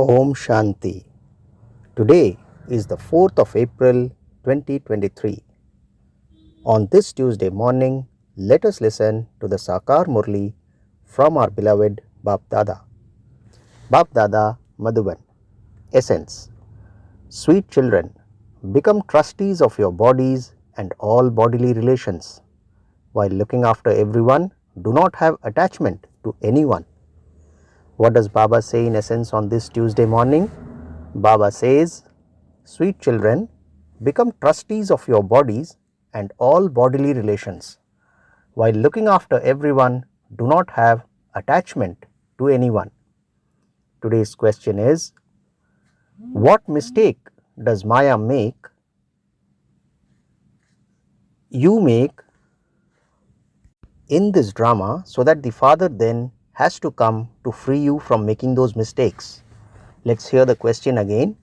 Om Shanti. Today is the 4th of April 2023. On this Tuesday morning, let us listen to the Sakar Murli from our beloved Bap Dada. Bap Dada Madhuban. Essence. Sweet children, become trustees of your bodies and all bodily relations. While looking after everyone, do not have attachment to anyone. What does Baba say in essence on this Tuesday morning? Baba says, sweet children, become trustees of your bodies and all bodily relations. While looking after everyone, do not have attachment to anyone. Today's question is, what mistake does Maya make? You make in this drama so that the father then has to come to free you from making those mistakes. Let's hear the question again.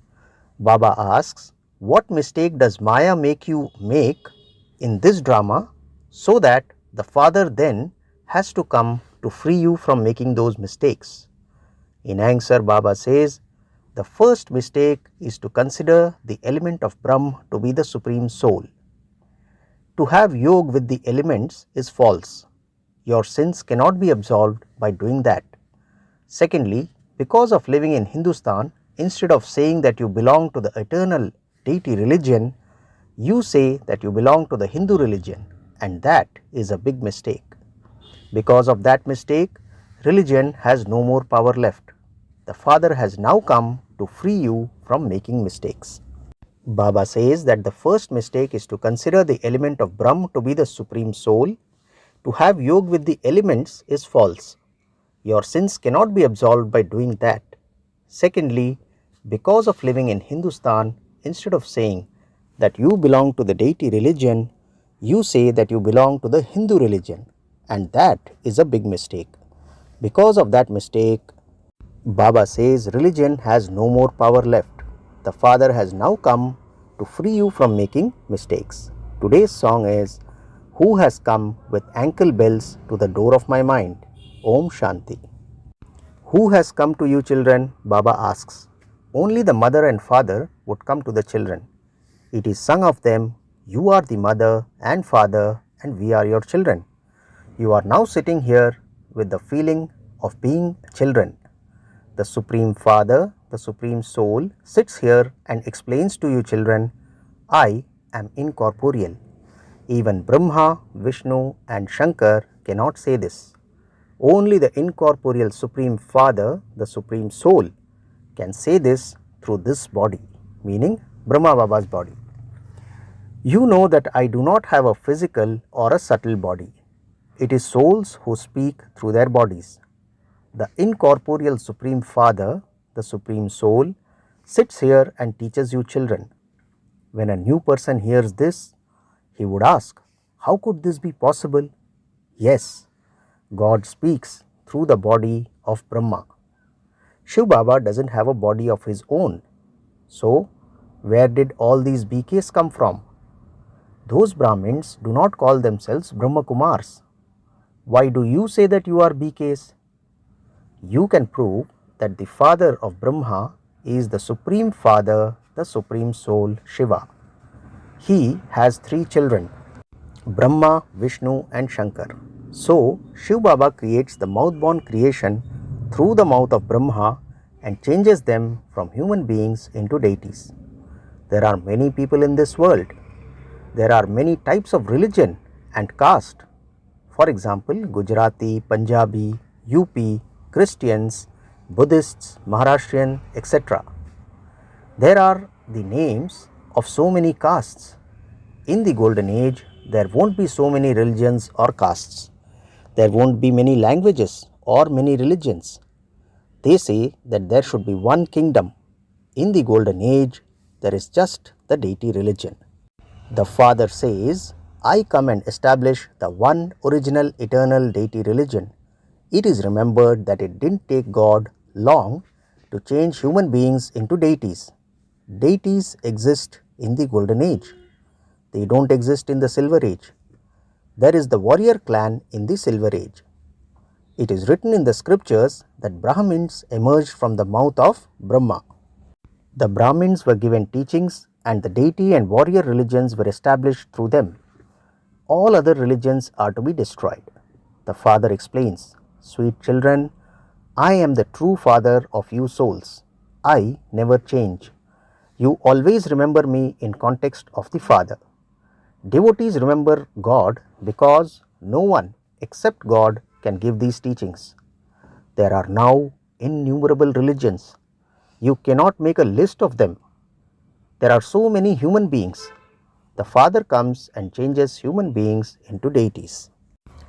Baba asks, what mistake does Maya make you make in this drama so that the father then has to come to free you from making those mistakes? In answer, Baba says, the first mistake is to consider the element of Brahm to be the Supreme Soul. To have yoga with the elements is false. Your sins cannot be absolved by doing that. Secondly, because of living in Hindustan, instead of saying that you belong to the eternal deity religion, you say that you belong to the Hindu religion, and that is a big mistake. Because of that mistake, religion has no more power left. The Father has now come to free you from making mistakes. Baba says that the first mistake is to consider the element of Brahm to be the Supreme Soul. To have yoga with the elements is false. Your sins cannot be absolved by doing that. Secondly, because of living in Hindustan, instead of saying that you belong to the deity religion, you say that you belong to the Hindu religion, and that is a big mistake. Because of that mistake, Baba says religion has no more power left. The Father has now come to free you from making mistakes. Today's song is, who has come with ankle bells to the door of my mind? Om Shanti. Who has come to you, children? Baba asks. Only the mother and father would come to the children. It is sung of them, you are the mother and father and we are your children. You are now sitting here with the feeling of being children. The Supreme Father, the Supreme Soul sits here and explains to you, children, I am incorporeal. Even Brahma, Vishnu and Shankar cannot say this. Only the incorporeal Supreme Father, the Supreme Soul, can say this through this body, meaning Brahma Baba's body. You know that I do not have a physical or a subtle body. It is souls who speak through their bodies. The incorporeal Supreme Father, the Supreme Soul, sits here and teaches you, children. When a new person hears this, he would ask, how could this be possible? Yes, God speaks through the body of Brahma. Shiv Baba doesn't have a body of his own. So, where did all these BKs come from? Those Brahmins do not call themselves Brahma Kumars. Why do you say that you are BKs? You can prove that the father of Brahma is the Supreme Father, the Supreme Soul, Shiva. He has 3 children, Brahma, Vishnu and Shankar. So, Shiv Baba creates the mouth-born creation through the mouth of Brahma and changes them from human beings into deities. There are many people in this world. There are many types of religion and caste. For example, Gujarati, Punjabi, UP, Christians, Buddhists, Maharashtrian, etc. There are the names of so many castes. In the golden age, there won't be so many religions or castes. There won't be many languages or many religions. They say that there should be one kingdom. In the golden age, there is just the deity religion. The Father says, I come and establish the one original eternal deity religion. It is remembered that it didn't take God long to change human beings into deities. Deities exist in the golden age. They don't exist in the silver age. There is the warrior clan in the silver age. It is written in the scriptures that Brahmins emerged from the mouth of Brahma. The Brahmins were given teachings and the deity and warrior religions were established through them. All other religions are to be destroyed. The father explains, "Sweet children, I am the true father of you souls. I never change. You always remember me in context of the Father. Devotees remember God because no one except God can give these teachings. There are now innumerable religions. You cannot make a list of them. There are so many human beings. The Father comes and changes human beings into deities."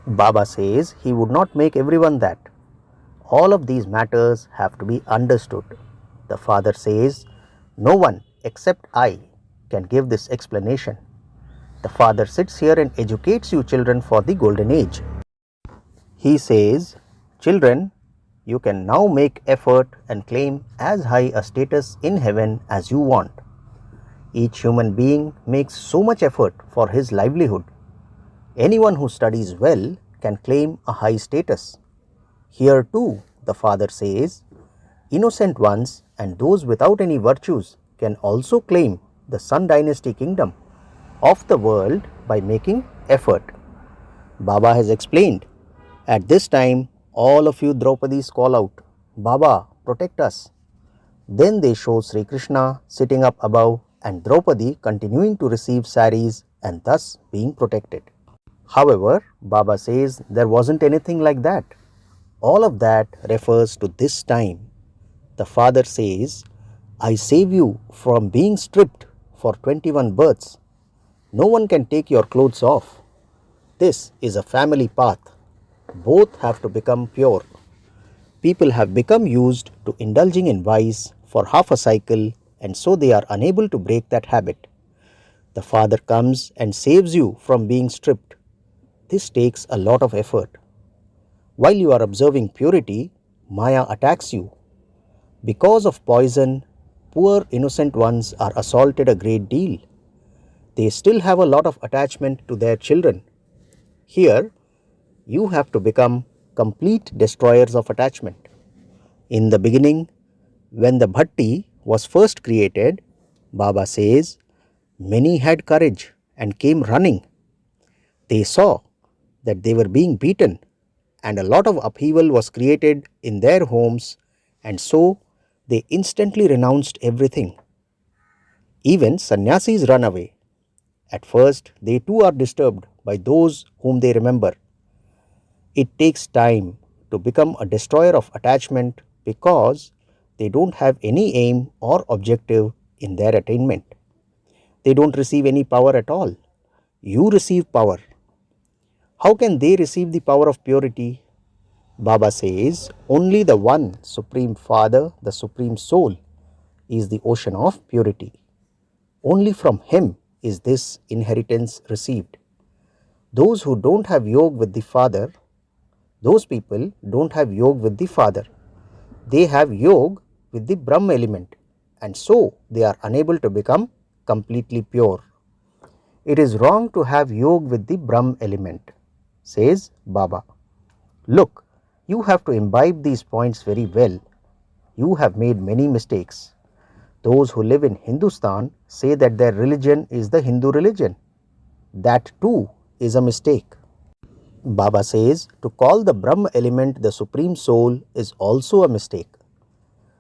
Baba says he would not make everyone that. All of these matters have to be understood. The Father says, "No one except I can give this explanation." The Father sits here and educates you children for the golden age. He says, "Children, you can now make effort and claim as high a status in heaven as you want." Each human being makes so much effort for his livelihood. Anyone who studies well can claim a high status. Here too, the Father says, innocent ones and those without any virtues can also claim the Sun Dynasty kingdom of the world by making effort. Baba has explained, at this time all of you Draupadis call out, "Baba, protect us." Then they show Sri Krishna sitting up above and Draupadi continuing to receive saris and thus being protected. However, Baba says there wasn't anything like that. All of that refers to this time. The Father says, "I save you from being stripped for 21 births. No one can take your clothes off. This is a family path. Both have to become pure." People have become used to indulging in vice for half a cycle and so they are unable to break that habit. The Father comes and saves you from being stripped. This takes a lot of effort. While you are observing purity, Maya attacks you. Because of poison, poor innocent ones are assaulted a great deal. They still have a lot of attachment to their children. Here, you have to become complete destroyers of attachment. In the beginning, when the bhatti was first created, Baba says, many had courage and came running. They saw that they were being beaten and a lot of upheaval was created in their homes, and so they instantly renounced everything. Even sannyasis run away. At first, they too are disturbed by those whom they remember. It takes time to become a destroyer of attachment because they don't have any aim or objective in their attainment. They don't receive any power at all. You receive power. How can they receive the power of purity? Baba says, only the one Supreme Father, the Supreme Soul, is the ocean of purity. Only from Him is this inheritance received. Those who don't have yoga with the Father, those people don't have yoga with the Father. They have yoga with the Brahm element, and so they are unable to become completely pure. It is wrong to have yoga with the Brahm element, says Baba. Look, you have to imbibe these points very well. You have made many mistakes. Those who live in Hindustan say that their religion is the Hindu religion. That too is a mistake. Baba says to call the Brahm element the Supreme Soul is also a mistake.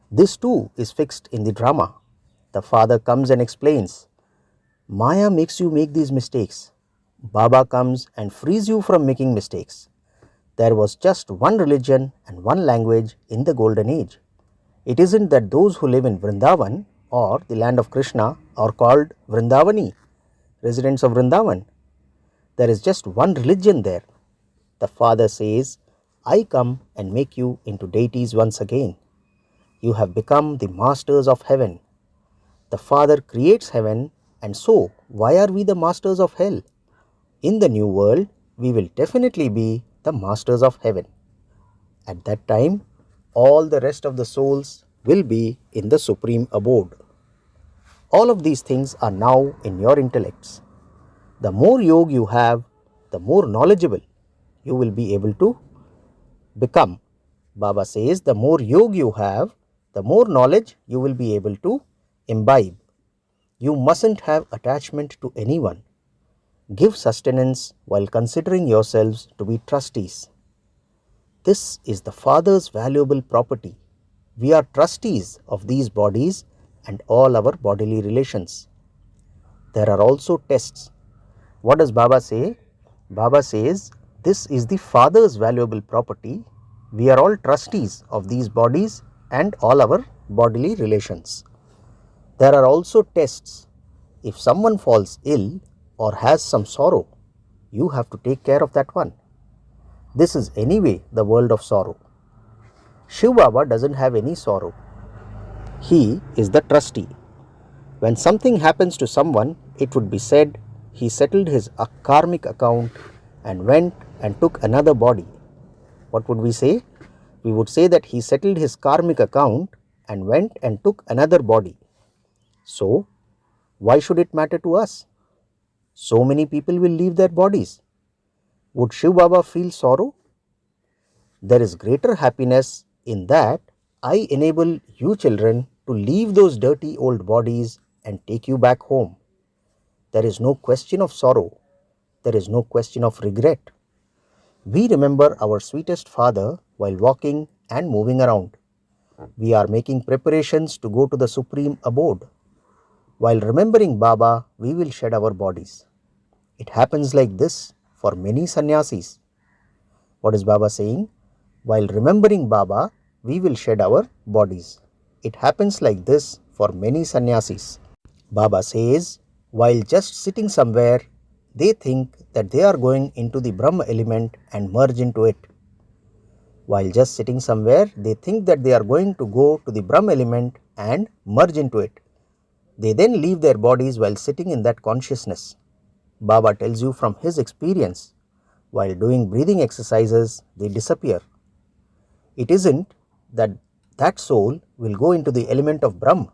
This too is fixed in the drama. The Father comes and explains, Maya makes you make these mistakes. Baba comes and frees you from making mistakes. There was just one religion and one language in the golden age. It isn't that those who live in Vrindavan or the land of Krishna are called Vrindavani, residents of Vrindavan. There is just one religion there. The Father says, I come and make you into deities once again. You have become the masters of heaven. The Father creates heaven, and so why are we the masters of hell? In the new world, we will definitely be the masters of heaven. At that time, all the rest of the souls will be in the supreme abode. All of these things are now in your intellects. The more yoga you have, the more knowledgeable you will be able to become. Baba says the more yog you have, the more knowledge you will be able to imbibe. You mustn't have attachment to anyone. Give sustenance while considering yourselves to be trustees. This is the Father's valuable property. We are trustees of these bodies and all our bodily relations. There are also tests. What does Baba say? Baba says, this is the Father's valuable property. We are all trustees of these bodies and all our bodily relations. There are also tests. If someone falls ill or has some sorrow, you have to take care of that one. This is anyway the world of sorrow. Shiv Baba doesn't have any sorrow. He is the trustee. When something happens to someone, it would be said he settled his karmic account and went and took another body. What would we say? We would say that he settled his karmic account and went and took another body. So, why should it matter to us? So many people will leave their bodies. Would Shiv Baba feel sorrow? There is greater happiness in that I enable you children to leave those dirty old bodies and take you back home. There is no question of sorrow. There is no question of regret. We remember our sweetest Father while walking and moving around. We are making preparations to go to the supreme abode. While remembering Baba, we will shed our bodies. It happens like this for many sannyasis. What is Baba saying? While remembering Baba, we will shed our bodies. It happens like this for many sannyasis. Baba says, while just sitting somewhere, they think that they are going into the Brahma element and merge into it. While just sitting somewhere, they think that they are going to go to the Brahma element and merge into it. They then leave their bodies while sitting in that consciousness. Baba tells you from his experience, while doing breathing exercises, they disappear. It isn't that soul will go into the element of Brahma.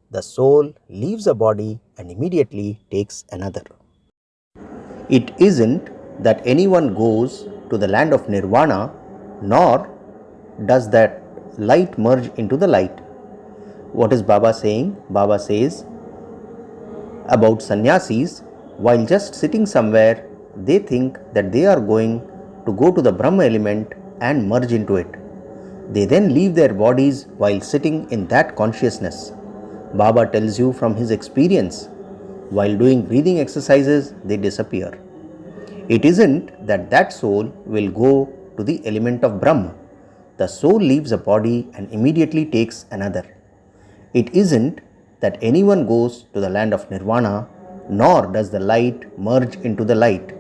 The soul leaves a body and immediately takes another. It isn't that anyone goes to the land of Nirvana, nor does that light merge into the light. What is Baba saying? Baba says about sannyasis, while just sitting somewhere, they think that they are going to go to the Brahma element and merge into it. They then leave their bodies while sitting in that consciousness. Baba tells you from his experience, while doing breathing exercises, they disappear. It isn't that soul will go to the element of Brahma. The soul leaves a body and immediately takes another. It isn't that anyone goes to the land of Nirvana, nor does the light merge into the light.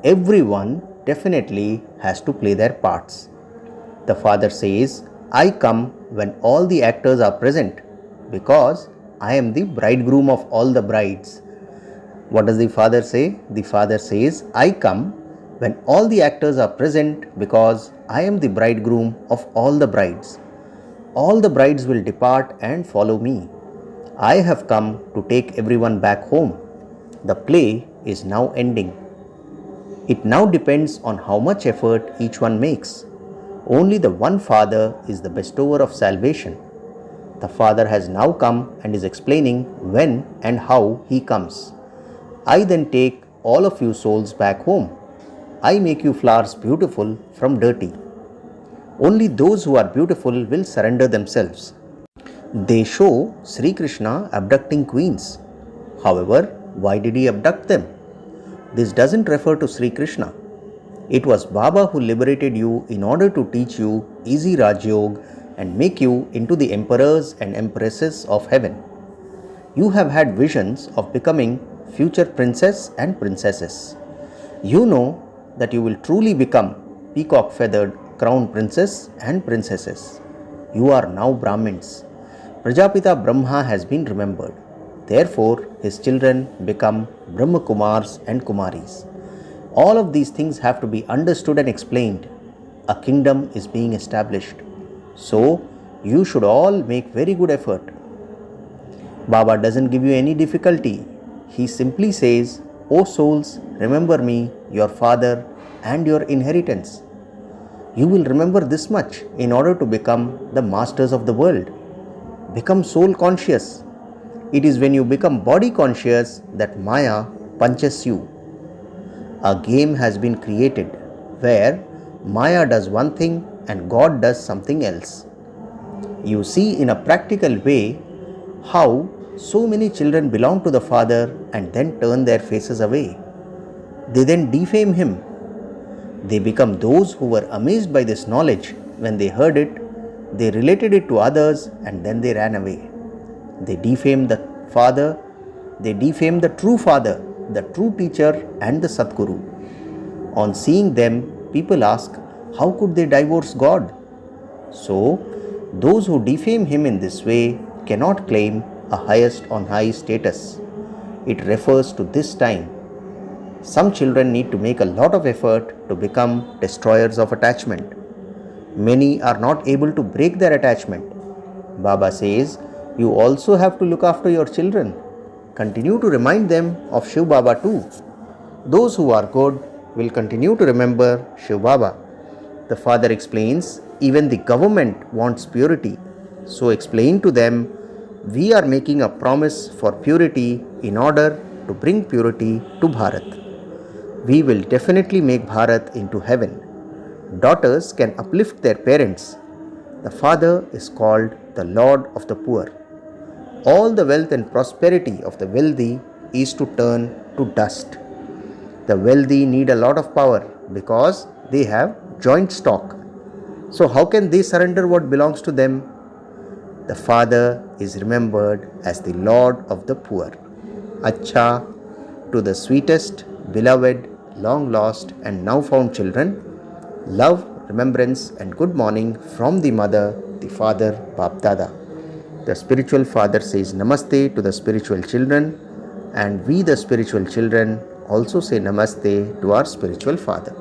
Everyone definitely has to play their parts. The Father says, I come when all the actors are present, because I am the bridegroom of all the brides. What does the Father say? The Father says, I come when all the actors are present, because I am the bridegroom of all the brides. All the brides will depart and follow me. I have come to take everyone back home. The play is now ending. It now depends on how much effort each one makes. Only the one Father is the bestower of salvation. The Father has now come and is explaining when and how he comes. I then take all of you souls back home. I make you flowers beautiful from dirty. Only those who are beautiful will surrender themselves. They show Sri Krishna abducting queens. However, why did he abduct them? This doesn't refer to Sri Krishna. It was Baba who liberated you in order to teach you easy Raj Yoga and make you into the emperors and empresses of heaven. You have had visions of becoming future princess and princesses. You know that you will truly become peacock-feathered crown princess and princesses. You are now Brahmins. Prajapita Brahma has been remembered. Therefore, his children become Brahma Kumars and Kumaris. All of these things have to be understood and explained. A kingdom is being established. So, you should all make very good effort. Baba doesn't give you any difficulty. He simply says, O souls, remember me, your father, and your inheritance. You will remember this much in order to become the masters of the world. Become soul conscious. It is when you become body conscious that Maya punches you. A game has been created where Maya does one thing and God does something else. You see in a practical way how so many children belong to the Father and then turn their faces away. They then defame Him. They become those who were amazed by this knowledge when they heard it, they related it to others and then they ran away. They defame the Father, they defame the true Father, the true teacher and the Sadguru. On seeing them, people ask, how could they divorce God? So, those who defame Him in this way cannot claim a highest on high status. It refers to this time. Some children need to make a lot of effort to become destroyers of attachment. Many are not able to break their attachment. Baba says, you also have to look after your children. Continue to remind them of Shiv Baba too. Those who are good will continue to remember Shiv Baba. The Father explains, even the government wants purity. So explain to them, we are making a promise for purity in order to bring purity to Bharat. We will definitely make Bharat into heaven. Daughters can uplift their parents. The Father is called the Lord of the poor. All the wealth and prosperity of the wealthy is to turn to dust. The wealthy need a lot of power because they have joint stock. So how can they surrender what belongs to them? The Father is remembered as the Lord of the poor. Acha, to the sweetest, beloved, long lost and now found children, love, remembrance and good morning from the Mother, the Father, Bap Dada. The spiritual father says Namaste to the spiritual children, and we the spiritual children also say Namaste to our spiritual father.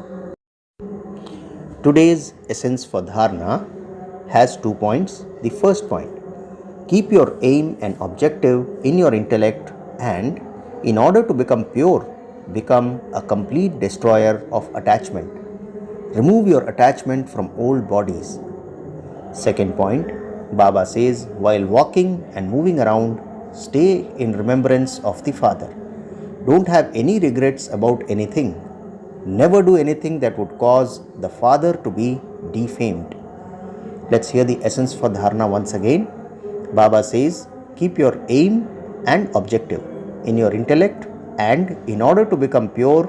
Today's essence for dharana has 2 points. The first point, keep your aim and objective in your intellect and in order to become pure, become a complete destroyer of attachment. Remove your attachment from old bodies. Second point, Baba says, while walking and moving around, stay in remembrance of the Father. Don't have any regrets about anything. Never do anything that would cause the Father to be defamed. Let's hear the essence for dharana once again. Baba says, keep your aim and objective in your intellect and in order to become pure,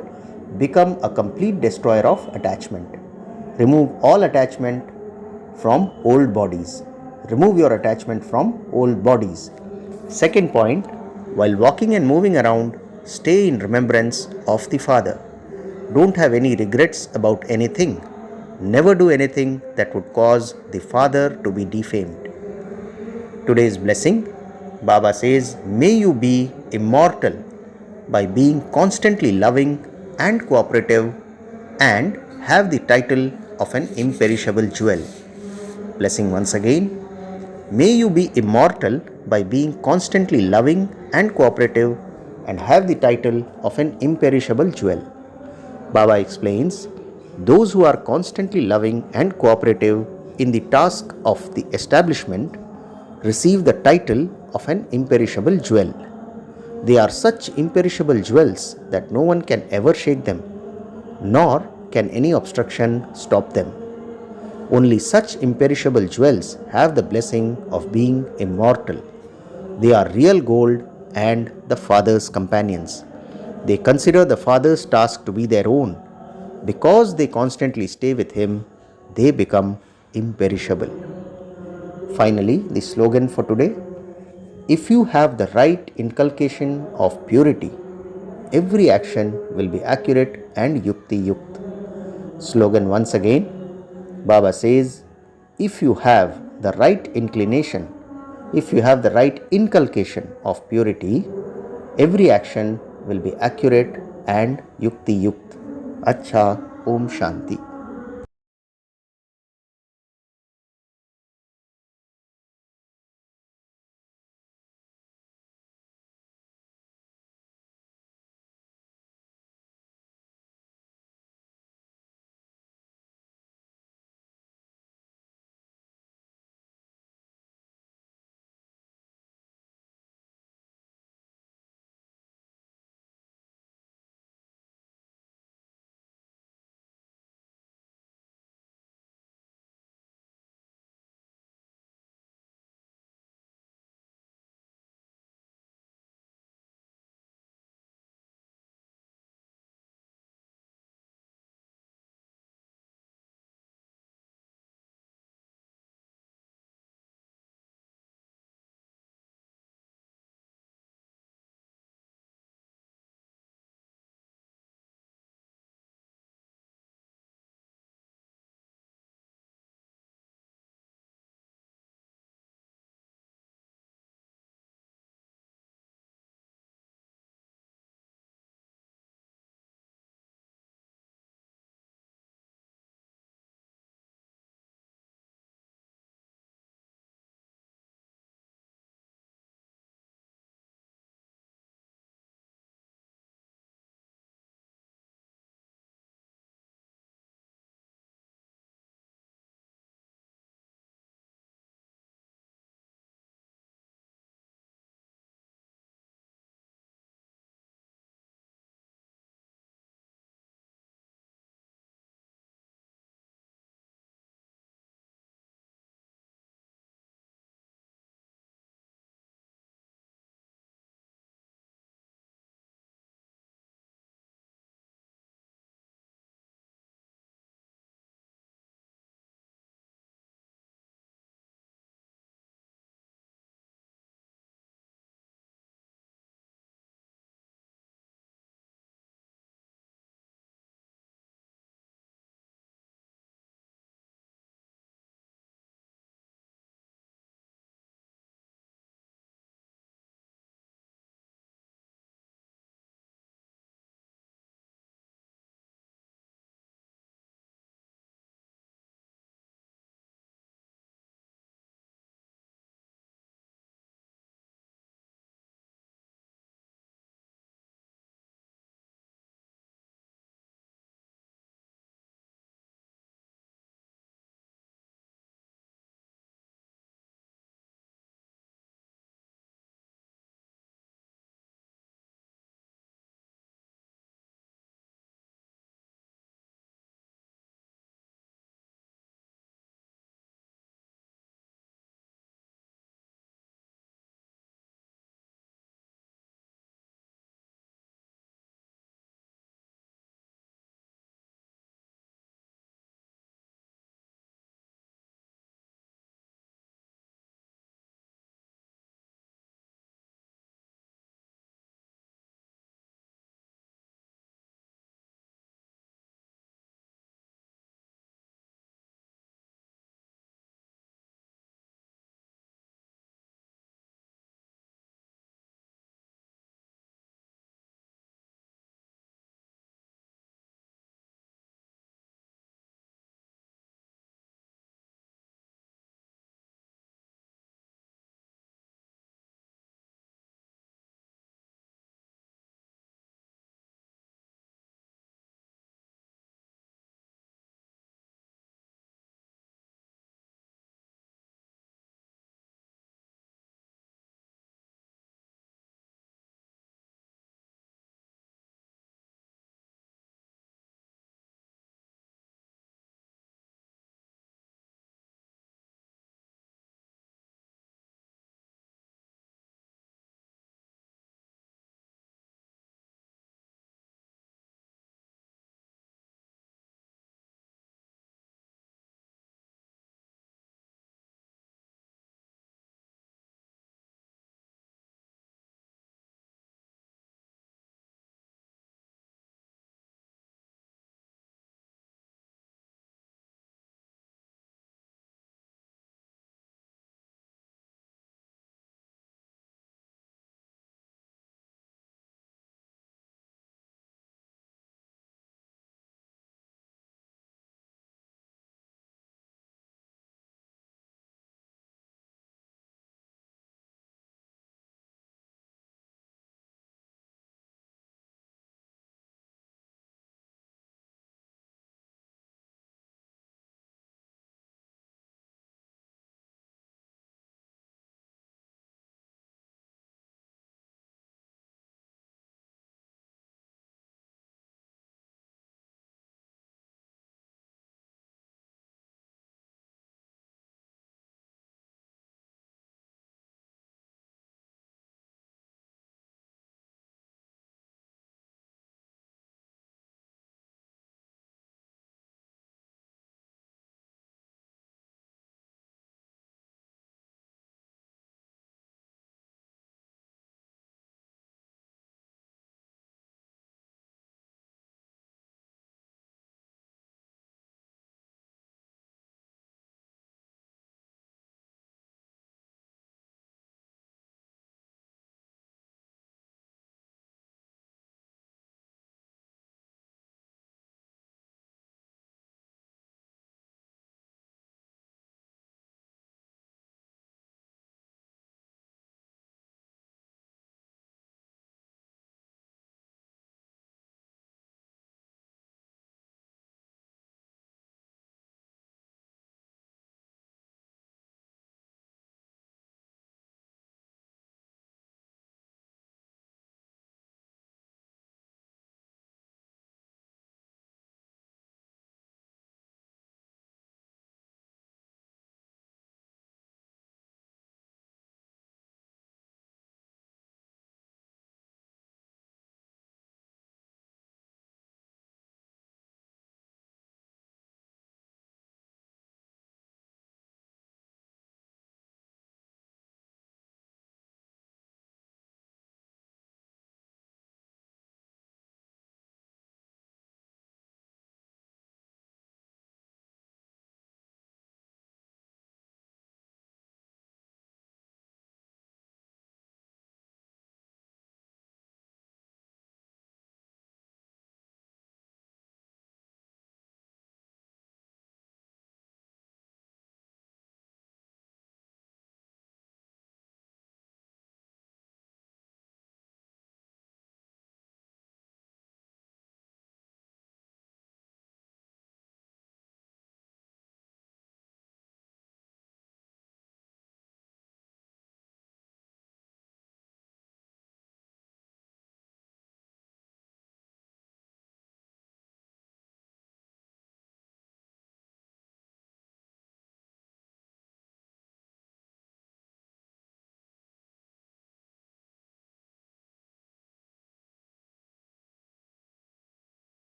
become a complete destroyer of attachment. Remove all attachment from old bodies. Remove your attachment from old bodies. Second point, while walking and moving around, stay in remembrance of the Father. Don't have any regrets about anything. Never do anything that would cause the Father to be defamed. Today's blessing, Baba says, may you be immortal by being constantly loving and cooperative and have the title of an imperishable jewel. Blessing once again, may you be immortal by being constantly loving and cooperative and have the title of an imperishable jewel. Baba explains, those who are constantly loving and cooperative in the task of the establishment receive the title of an imperishable jewel. They are such imperishable jewels that no one can ever shake them, nor can any obstruction stop them. Only such imperishable jewels have the blessing of being immortal. They are real gold and the Father's companions. They consider the Father's task to be their own. Because they constantly stay with Him, they become imperishable. Finally, the slogan for today, if you have the right inculcation of purity, every action will be accurate and yukti yukt. Slogan once again, Baba says, if you have the right inclination, if you have the right inculcation of purity, every action will be accurate and yukti yukt. Acha, Om Shanti.